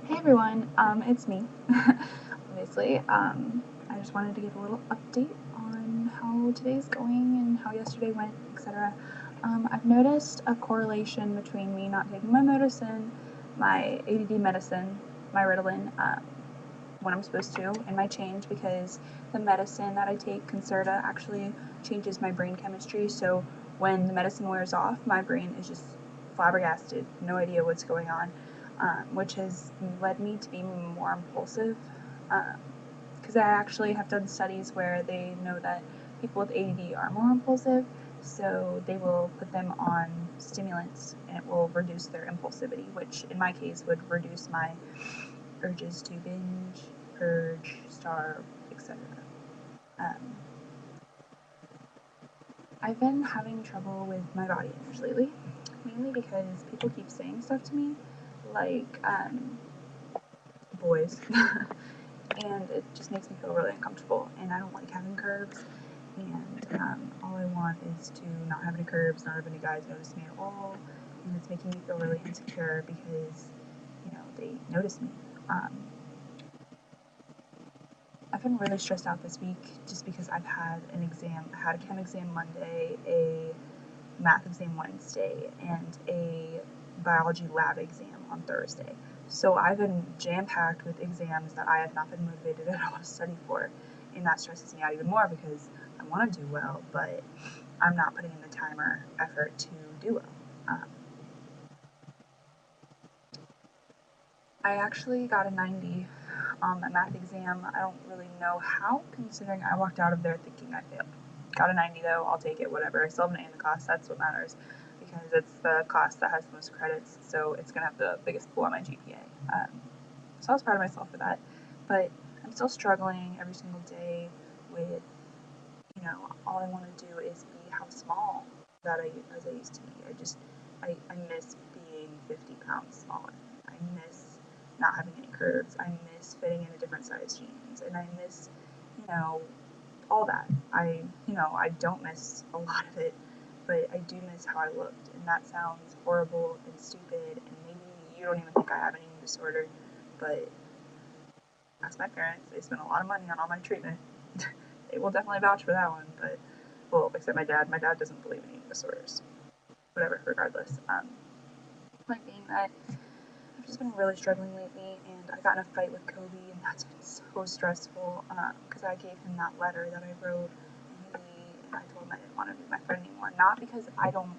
Hey everyone, it's me, obviously. I just wanted to give a little update on how today's going and how yesterday went, etc. I've noticed a correlation between me not taking my medicine, my ADD medicine, my Ritalin, when I'm supposed to, and my change because the medicine that I take, Concerta, actually changes my brain chemistry. So when the medicine wears off, my brain is just flabbergasted, no idea what's going on, which has led me to be more impulsive. Because I actually have done studies where they know that people with ADD are more impulsive, so they will put them on stimulants and it will reduce their impulsivity, which in my case would reduce my urges to binge, purge, starve, etc. Um, I've been having trouble with my body image lately, mainly because people keep saying stuff to me, like boys, and it just makes me feel really uncomfortable. And I don't like having curves, and all I want is to not have any curves, not have any guys notice me at all, and it's making me feel really insecure because they notice me. Um, I've been really stressed out this week just because I've had an exam. I had a chem exam Monday, a math exam Wednesday, and a biology lab exam on Thursday. So I've been jam packed with exams that I have not been motivated at all to study for. And that stresses me out even more because I want to do well, but I'm not putting in the time or effort to do well. Um, I actually got a 90 on my math exam. I don't really know how, considering I walked out of there thinking I failed. Got a 90 though, I'll take it, whatever. I still have an A in the class, that's what matters, because it's the class that has the most credits, so it's going to have the biggest pull on my GPA. So I was proud of myself for that, but I'm still struggling every single day with, all I want to do is be how small as I used to be. I miss being 50 pounds smaller. I miss not having any curves. I miss fitting in a different size jeans, and I miss, you know, all that. I don't miss a lot of it, but I do miss how I looked, and that sounds horrible and stupid, and maybe you don't even think I have an eating disorder, but ask my parents. They spent a lot of money on all my treatment. They will definitely vouch for that one, but well, except my dad. My dad doesn't believe in eating disorders. Whatever, regardless. Point being that I've just been really struggling lately, and I got in a fight with Kobe, and that's been so stressful because I gave him that letter that I wrote, and I told him I didn't want to be my friend anymore. Not because I don't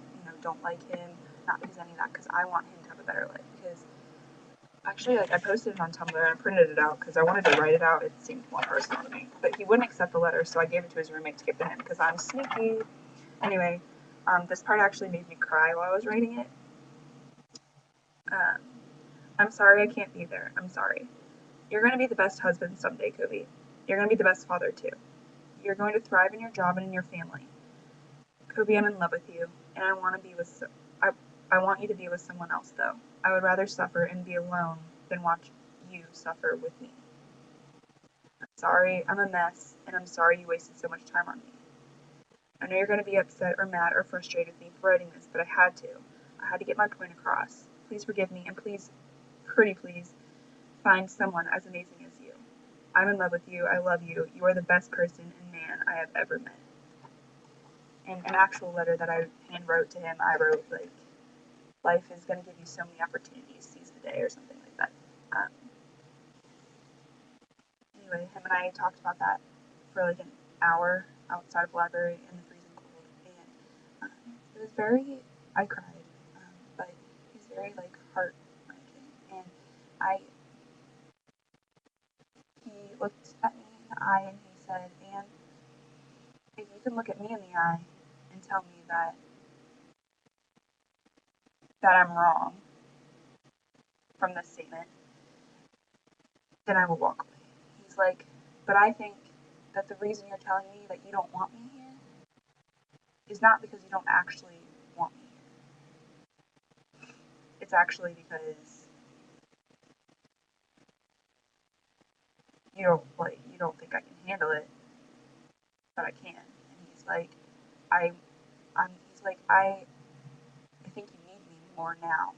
like him, not because any of that, because I want him to have a better life. Because actually, like, I posted it on Tumblr and I printed it out because I wanted to write it out. It seemed more personal to me, but he wouldn't accept the letter, so I gave it to his roommate to give to him because I'm sneaky. Anyway, this part actually made me cry while I was writing it. Um, I'm sorry I can't be there. I'm sorry. You're going to be the best husband someday, Kobe. You're going to be the best father, too. You're going to thrive in your job and in your family. Kobe, I'm in love with you, and I want to be with. I want you to be with someone else, though. I would rather suffer and be alone than watch you suffer with me. I'm sorry, I'm a mess, and I'm sorry you wasted so much time on me. I know you're going to be upset or mad or frustrated with me for writing this, but I had to. I had to get my point across. Please forgive me, and please, pretty please, find someone as amazing as you. I'm in love with you. I love you. You are the best person and man I have ever met. And an actual letter that I hand wrote to him, I wrote like, life is going to give you so many opportunities, seize the day, or something like that. Um, anyway, him and I talked about that for like an hour outside of the library in the freezing cold, and it was very. I cried, but it was very like heart wrenching, and I. He looked at me in the eye and he said, "Anne, if you can look at me in the eye and tell me that I'm wrong from this statement, then I will walk away." He's like, "But I think that the reason you're telling me that you don't want me here is not because you don't actually want me here. It's actually because you don't think I can handle it, but I can." And he's like, I, he's like, I think you need me more now,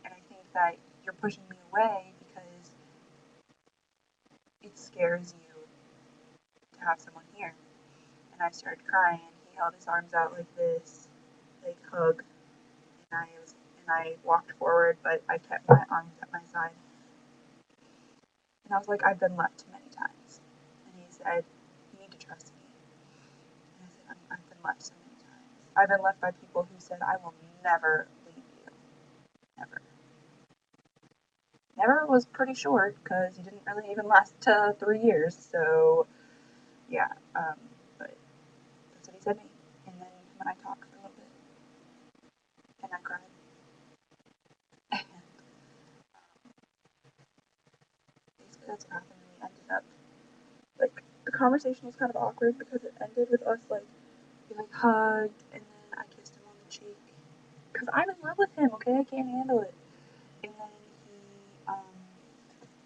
and I think that you're pushing me away because it scares you to have someone here. And I started crying. He held his arms out like this, like hug, and I walked forward, but I kept my arms at my side. And I was like, I've been left many times. And he said, you need to trust me. And I said, I've been left so many times. I've been left by people who said, I will never leave you. Never. Never was pretty short because he didn't really even last 3 years. So, yeah. But that's what he said to me. And then him and I talked for a little bit. And I cried. And basically that's what happened. We ended up, like, the conversation was kind of awkward because it ended with us, like, we, like, hugged. And then I kissed him on the cheek. Because I'm in love with him, okay? I can't handle it. And then he,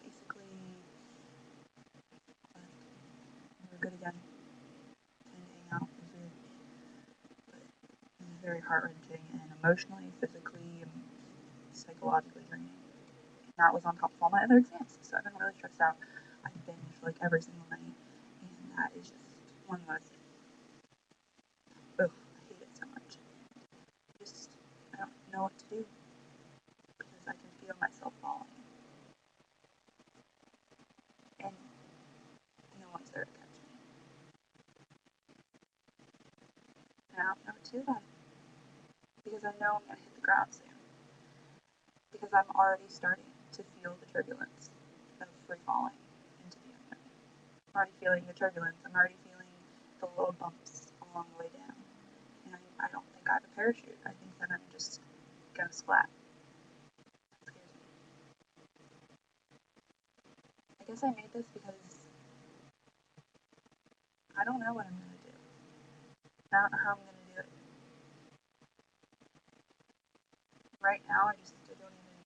basically, we were good again. And hang out. It was weird. But it was very heart-wrenching and emotionally, physically, and psychologically draining. And that was on top of all my other exams. So I've been really stressed out. I binge, like, every single night. And that is just one of the most, ugh, I hate it so much. I don't know what to do. Because I can feel myself falling. And no one's there to catch me. And I don't know what to do about it. Because I know I'm going to hit the ground soon. Because I'm already starting to feel the turbulence of free falling into the unknown. I'm already feeling the turbulence. I'm already feeling the little bumps along the way down. And I don't think I have a parachute. I think that I'm just going to splat. That scares me. I guess I made this because I don't know what I'm going to do. I don't know how I'm going to do it. Right now, I don't even,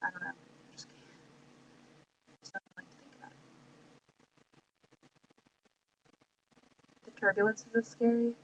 I don't know. I just can't. Just don't like to think about it. The turbulence is scary,